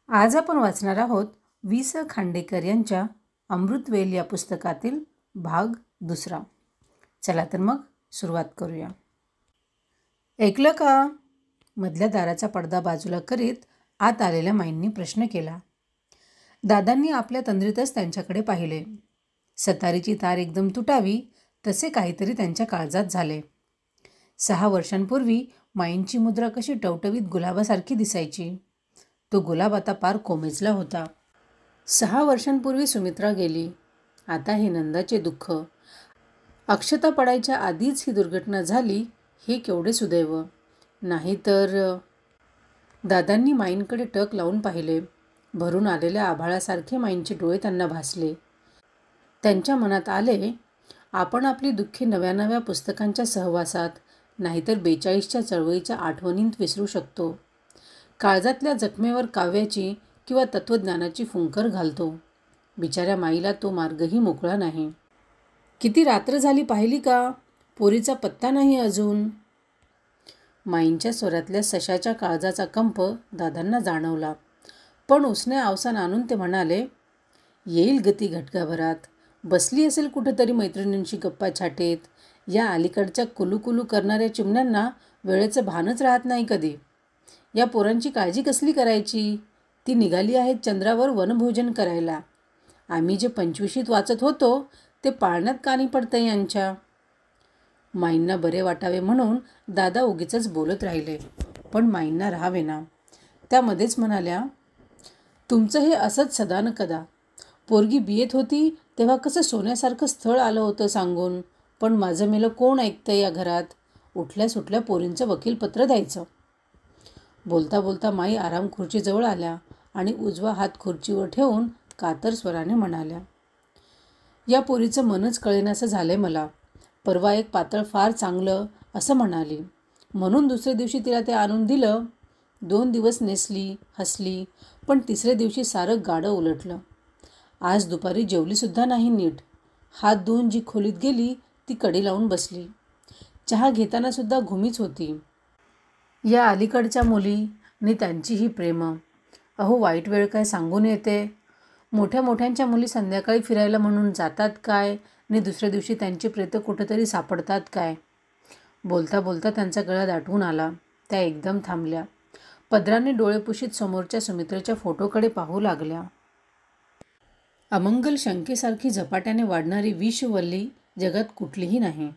आज आपण वाचणार आहोत वि.स. खांडेकर यांच्या अमृतवेल या पुस्तकातील भाग 2. चला तर मग सुरुवात करूया. ऐकलं का? मधल्या दाराचा पडदा बाजूला करीत आत आलेल्या माईंनी प्रश्न केला. दादांनी आपल्या तंद्रीतच त्यांच्याकडे पाहिले. सतारीची तार एकदम तुटावी तसे काहीतरी त्यांच्या काळजात झाले. 6 वर्षांपूर्वी माईंची मुद्रा कशी टवटवीत गुलाबासारखी दिसायची. तो गुलाब आता पार कोमेजला होता. 6 वर्षांपूर्वी सुमित्रा गेली. आता हे नंदाचे दुःख. अक्षता पडायच्या आधीच ही दुर्घटना झाली हे केवढे सुदैव. नाहीतर. दादांनी माईंकडे टक लावून पाहिले. भरून आलेल्या आभाळासारखे माईंचे डोळे त्यांना भासले. त्यांच्या मनात आले, आपण आपली दुःखे नव्या नव्या पुस्तकांच्या सहवासात, नाहीतर 42च्या चळवळीच्या आठवणींत विसरू शकतो. काळजातल्या जखमेवर काव्याची किंवा तत्त्वज्ञानाची फुंकर घालतो. बिचाऱ्या माईला तो मार्गही मोकळा नाही. किती रात्र झाली पाहिली का? पोरीचा पत्ता नाही अजून. माईंच्या स्वरातल्या सशाच्या काळजाचा कंप दादांना जाणवला. पण उसने अवसान आणून ते म्हणाले, येईल गती घटकाभरात. बसली असेल कुठेतरी मैत्रिणींशी गप्पा छाटेत. या अलीकडच्या कुलूकुलू करणाऱ्या चिमण्यांना वेळेचं भानच राहत नाही कधी. या पोरांची काळजी कसली करायची? ती निघाली आहेत चंद्रावर वनभोजन करायला. आम्ही जे 25शीत वाचत होतो ते पाळण्यात कानी पडतं यांच्या. माईंना बरे वाटावे म्हणून दादा उगीचच बोलत राहिले. पण माईंना राहावेना. त्यामध्येच म्हणाल्या, तुमचं हे असंच सदा न कदा. पोरगी बीएत होती तेव्हा कसं सोन्यासारखं स्थळ आलं होतं सांगून. पण माझं मेलं कोण ऐकतं या घरात. उठल्या सुटल्या पोरींचं वकीलपत्र द्यायचं. बोलता बोलता माई आराम खुर्चीजवळ आल्या आणि उजवा हात खुर्चीवर ठेवून कातर स्वराने म्हणाल्या, या पोरीचं मनच कळेनासं झालंय मला. परवा एक पातळ फार चांगलं असं म्हणाली म्हणून दुसऱ्या दिवशी तिला ते आणून दिलं. 2 दिवस नेसली, हसली, पण तिसऱ्या दिवशी सारं गाडं उलटलं. आज दुपारी जेवलीसुद्धा नाही नीट. हात धुवून जी खोलीत गेली ती कडी लावून बसली. चहा घेताना सुद्धा घुमीच होती. या अलीकडच्या मुली आणि त्यांची ही प्रेमं. अहो वाईट वेळ काय सांगून येते. मोठ्या मोठ्यांच्या मुली संध्याकाळी फिरायला म्हणून जातात काय आणि दुसऱ्या दिवशी त्यांची प्रेतं कुठंतरी सापडतात काय. बोलता बोलता त्यांचा गळा दाटून आला. त्या एकदम थांबल्या. पदराने डोळे पुशीत समोरच्या सुमित्रेच्या फोटोकडे पाहू लागल्या. अमंगल शंकेसारखी झपाट्याने वाढणारी विषवल्ली जगात कुठलीही नाही.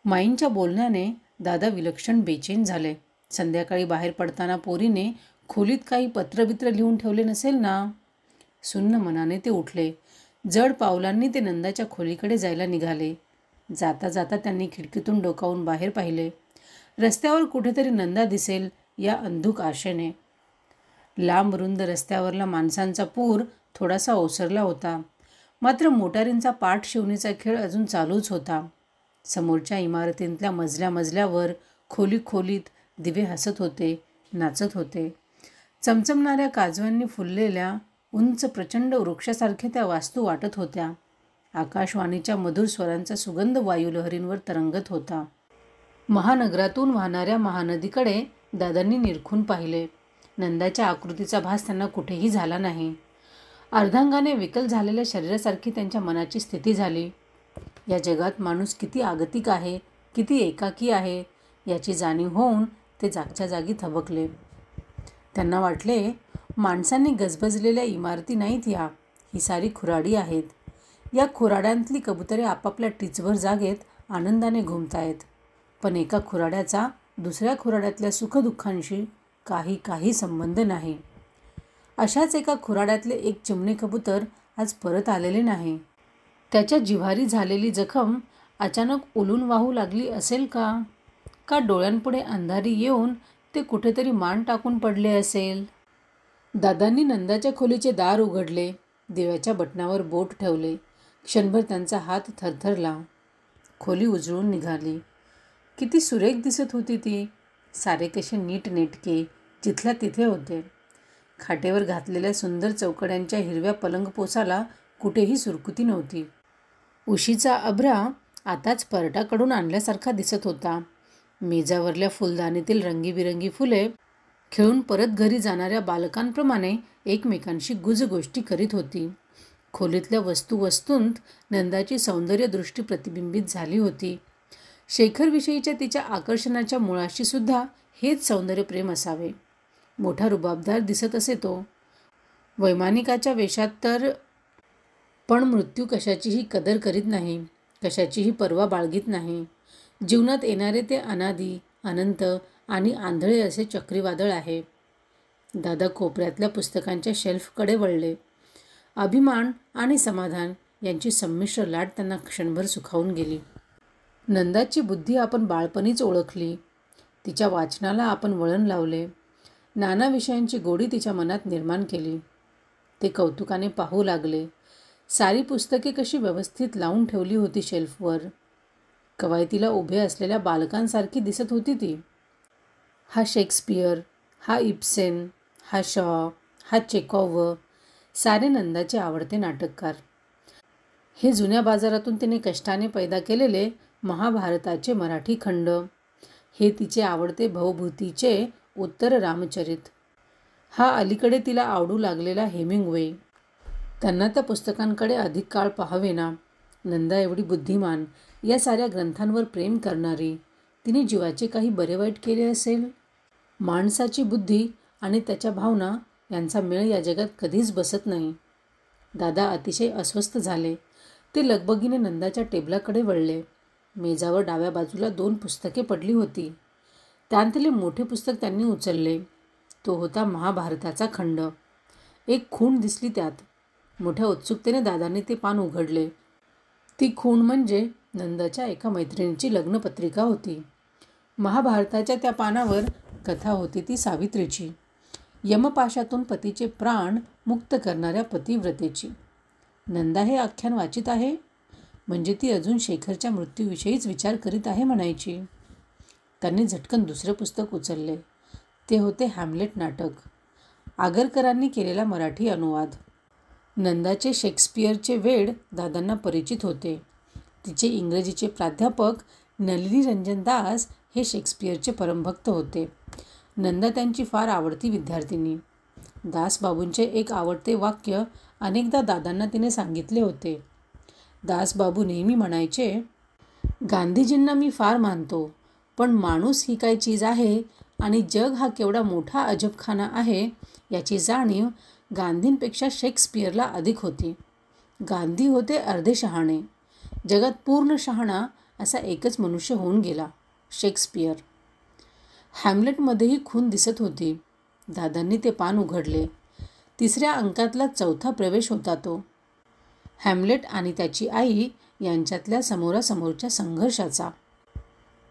माईंच्या बोलण्याने दादा विलक्षण बेचैन झाले. संध्याकाळी बाहेर पडताना पोरीने खोलीत काही पत्रबित्र लिहून ठेवले नसेल ना. सुन्न मनाने ते उठले. जड पावलांनी ते नंदाच्या खोलीकडे जायला निघाले. जाता जाता त्यांनी खिडकीतून डोकावून बाहेर पाहिले. रस्त्यावर कुठेतरी नंदा दिसेल या अंधुक आशेने. लांब रुंद रस्त्यावरला माणसांचा पूर थोडासा ओसरला होता. मात्र मोटारींचा पाठ शिवणीचा खेळ अजून चालूच होता. समोरच्या इमारतींतल्या मजल्यावर खोलीत दिवे हसत होते, नाचत होते. चमचमणाऱ्या काजव्यांनी फुललेल्या उंच प्रचंड वृक्षासारख्या त्या वास्तू वाटत होत्या. आकाशवाणीच्या मधुर स्वरांचा सुगंध वायुलहरींवर तरंगत होता. महानगरातून वाहणाऱ्या महानदीकडे दादांनी निरखून पाहिले. नंदाच्या आकृतीचा भास त्यांना कुठेही झाला नाही. अर्धांगाने विकल झालेल्या शरीरासारखी त्यांच्या मनाची स्थिती झाली. या जगात माणूस किती आगतिक आहे, किती एकाकी आहे याची जाणीव होऊन ते जागच्या जागी थबकले. त्यांना वाटले, माणसांनी गजबजलेल्या इमारती नाहीत ह्या, ही सारी खुराडी आहेत. या खुराड्यांतली कबुतरे आपापल्या टिचभर जागेत आनंदाने घुमतायत. पण एका खुराड्याचा दुसऱ्या खुराड्यातल्या सुखदुःखांशी काही संबंध नाही. अशाच एका खुराड्यातले एक चिमणे कबूतर आज परत आलेले नाही. त्याच्या जिव्हारी झालेली जखम अचानक उलून वाहू लागली असेल का? का डोळ्यांपुढे अंधारी येऊन ते कुठेतरी मान टाकून पडले असेल? दादांनी नंदाच्या खोलीचे दार उघडले. दिव्याच्या बटणावर बोट ठेवले. क्षणभर त्यांचा हात थरथरला. खोली उजळून निघाली. किती सुरेख दिसत होती ती. सारे कसे नीटनेटके जिथल्या तिथे होते. खाटेवर घातलेल्या सुंदर चौकड्यांच्या हिरव्या पलंगपोसाला कुठेही सुरकुती नव्हती. उशीचा अभ्रा आताच परटाकडून आणल्यासारखा दिसत होता. मेजावरल्या फुलदाणीतील रंगीबिरंगी फुले खेळून परत घरी जाणाऱ्या बालकांप्रमाणे एकमेकांशी गुजगोष्टी करीत होती. खोलीतल्या वस्तूंत नंदाची सौंदर्यदृष्टी प्रतिबिंबित झाली होती. शेखरविषयीच्या तिच्या आकर्षणाच्या मुळाशी सुद्धा हेच सौंदर्यप्रेम असावे. मोठा रुबाबदार दिसत असे तो, वैमानिकाच्या वेशात तर, पण मृत्यू कशाचीही कदर करीत नाही, कशाचीही पर्वा बाळगीत नाही. जीवनात येणारे ते अनादी, अनंत आणि आंधळे असे चक्रीवादळ आहे. दादा कोपऱ्यातल्या पुस्तकांच्या शेल्फकडे वळले. अभिमान आणि समाधान यांची संमिश्र लाट त्यांना क्षणभर सुखावून गेली. नंदाची बुद्धी आपण बाळपणीच ओळखली. तिच्या वाचनाला आपण वळण लावले. नाना विषयांची गोडी तिच्या मनात निर्माण केली. ते कौतुकाने पाहू लागले. सारी पुस्तके कशी व्यवस्थित लावून ठेवली होती शेल्फवर. कवायतीला उभे असलेल्या बालकांसारखी दिसत होती ती. हा शेक्सपियर, हा इब्सेन, हा शॉ, हा चेकॉव्ह, सारे नंदाचे आवडते नाटककार. हे जुन्या बाजारातून तिने कष्टाने पैदा केलेले महाभारताचे मराठी खंड, हे तिचे आवडते भवभूतीचे उत्तर रामचरित, हा अलीकडे तिला आवडू लागलेला हेमिंग्वे. त्यांना त्या पुस्तकांकडे अधिक काळ पाहावेना. नंदा एवढी बुद्धिमान, या साऱ्या ग्रंथांवर प्रेम करणारी, तिने जीवाचे काही बरे वाईट केले असेल? माणसाची बुद्धी आणि त्याच्या भावना यांचा मेळ या जगात कधीच बसत नाही. दादा अतिशय अस्वस्थ झाले. ते लगबगीने नंदाच्या टेबलाकडे वळले. मेजावर डाव्या बाजूला 2 पुस्तके पडली होती. त्यांतले मोठे पुस्तक त्यांनी उचलले. तो होता महाभारताचा खंड. एक खूण दिसली त्यात. मोठ्या उत्सुकतेने दादांनी ते पान उघडले. ती खूण म्हणजे नंदाच्या एका मैत्रिणीची लग्नपत्रिका होती. महाभारताच्या त्या पानावर कथा होती ती सावित्रीची, यमपाशातून पतीचे प्राण मुक्त करणाऱ्या पतिव्रतेची. नंदा हे आख्यान वाचित आहे म्हणजे ती अजून शेखरच्या मृत्यूविषयीच विचार करीत आहे म्हणायची. त्यांनी झटकन दुसरे पुस्तक उचलले. ते होते हॅम्लेट नाटक, आगरकरांनी केलेला मराठी अनुवाद. नंदाचे शेक्सपियरचे वेड दादांना परिचित होते. तिचे इंग्रजीचे प्राध्यापक नलिनीरंजन दास हे शेक्सपियरचे परमभक्त होते. नंदा त्यांची फार आवडती विद्यार्थिनी. दासबाबूंचे एक आवडते वाक्य अनेकदा दादांना तिने सांगितले होते. दासबाबू नेहमी म्हणायचे, गांधीजींना मी फार मानतो, पण माणूस ही काय चीज आहे आणि जग हा केवढा मोठा अजबखाना आहे याची जाणीव गांधींपेक्षा शेक्सपियरला अधिक होती. गांधी होते अर्धे शहाणे. जगात पूर्ण शहाणा असा एकच मनुष्य होऊन गेला, शेक्सपियर. हॅम्लेटमध्येही खून दिसत होती. दादांनी ते पान उघडले. 3ऱ्या अंकातला 4था प्रवेश होता तो. हॅम्लेट आणि त्याची आई यांच्यातल्या समोरासमोरच्या संघर्षाचा.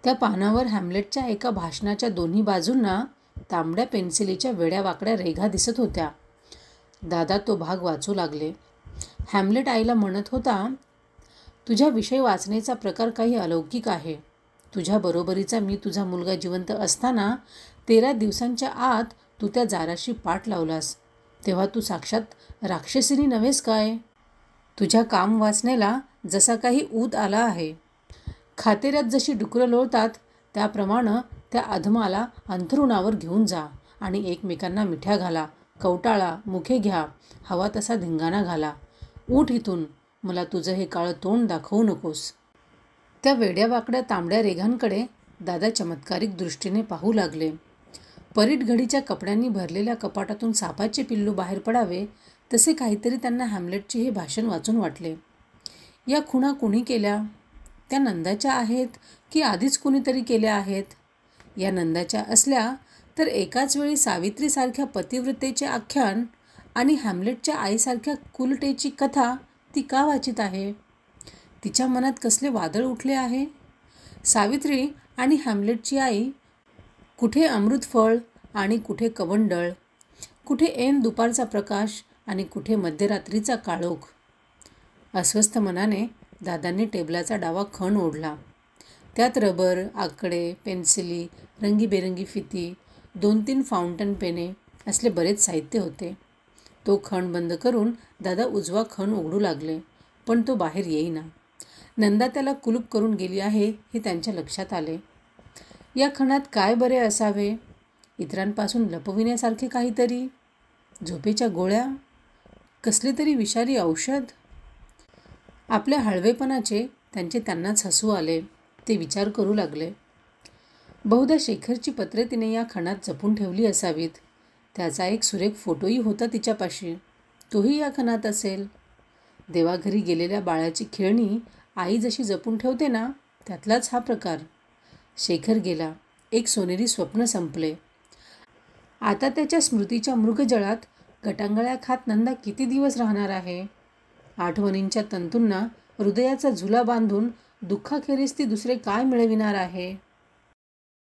त्या पानावर हॅम्लेटच्या एका भाषणाच्या दोन्ही बाजूंना तांबड्या पेन्सिलीच्या वेड्यावाकड्या रेघा दिसत होत्या. दादा तो भाग वाचू लागले. हॅम्लेट आईला म्हणत होता, तुझ्या विषय वाचण्याचा प्रकार काही अलौकिक आहे. तुझ्या बरोबरीचा मी तुझा मुलगा जिवंत असताना 13 दिवसांच्या आत तू त्या जाराशी पाठ लावलास, तेव्हा तू साक्षात राक्षसिनी नव्हेस काय? तुझ्या काम वासनेला जसा काही ऊत आला आहे. खातेऱ्यात जशी डुकरं लोळतात त्याप्रमाणे त्या अधमाला अंथरुणावर घेऊन जा आणि एकमेकांना मिठ्या घाला, कवटाळा, मुखे घ्या, हवा तसा धिंगाणा घाला. उठ इथून, मला तुझं हे काळं तोंड दाखवू नकोस. त्या वेड्यावाकड्या तांबड्या रेघांकडे दादा चमत्कारिक दृष्टीने पाहू लागले. परीट घडीच्या कपड्यांनी भरलेल्या कपाटातून सापाचे पिल्लू बाहेर पडावे तसे काहीतरी त्यांना हॅम्लेटचे हे भाषण वाचून वाटले. या खुणा कुणी केल्या? त्या नंदाच्या आहेत की आधीच कुणीतरी केल्या आहेत? या नंदाच्या असल्या तर एकाच वेळी सावित्रीसारख्या पतिव्रतेचे आख्यान आणि हॅम्लेटच्या आईसारख्या कुलटेची कथा ती का वाचित आहे? तिच्या मनात कसले वादळ उठले आहे? सावित्री आणि हॅम्लेटची आई, कुठे अमृतफळ आणि कुठे कवंडळ, कुठे ऐन दुपारचा प्रकाश आणि कुठे मध्यरात्रीचा काळोख. अस्वस्थ मनाने दादांनी टेबलाचा डावा खण ओढला. त्यात रबर, आकडे, पेन्सिली, रंगीबेरंगी फिती, 2-3 फाउंटन पेने असले बरेच साहित्य होते. तो खण बंद करून दादा उजवा खण उघडू लागले, पण तो बाहेर येईना. नंदा त्याला कुलूप करून गेली आहे हे त्यांच्या लक्षात आले. या खणात काय बरे असावे? इतरांपासून लपविण्यासारखे काहीतरी, झोपेच्या गोळ्या, कसले तरी विषारी औषध. आपल्या हळवेपणाचे त्यांनाच हसू आले. ते विचार करू लागले. बहुधा शेखरची पत्रे तिने या खणात जपून ठेवली असावीत. त्याचा एक सुरेख फोटोही होता तिच्यापाशी. तोही या खणात असेल. देवाघरी गेलेल्या बाळाची खेळणी आई जशी जपून ठेवते ना, त्यातलाच हा प्रकार. शेखर गेला. एक सोनेरी स्वप्न संपले. आता त्याच्या स्मृतीच्या मृगजळात गटांगळ्या खात नंदा किती दिवस राहणार आहे? आठवणींच्या तंतूंना हृदयाचा झुला बांधून दुःखाखेरीस ती दुसरे काय मिळविणार आहे?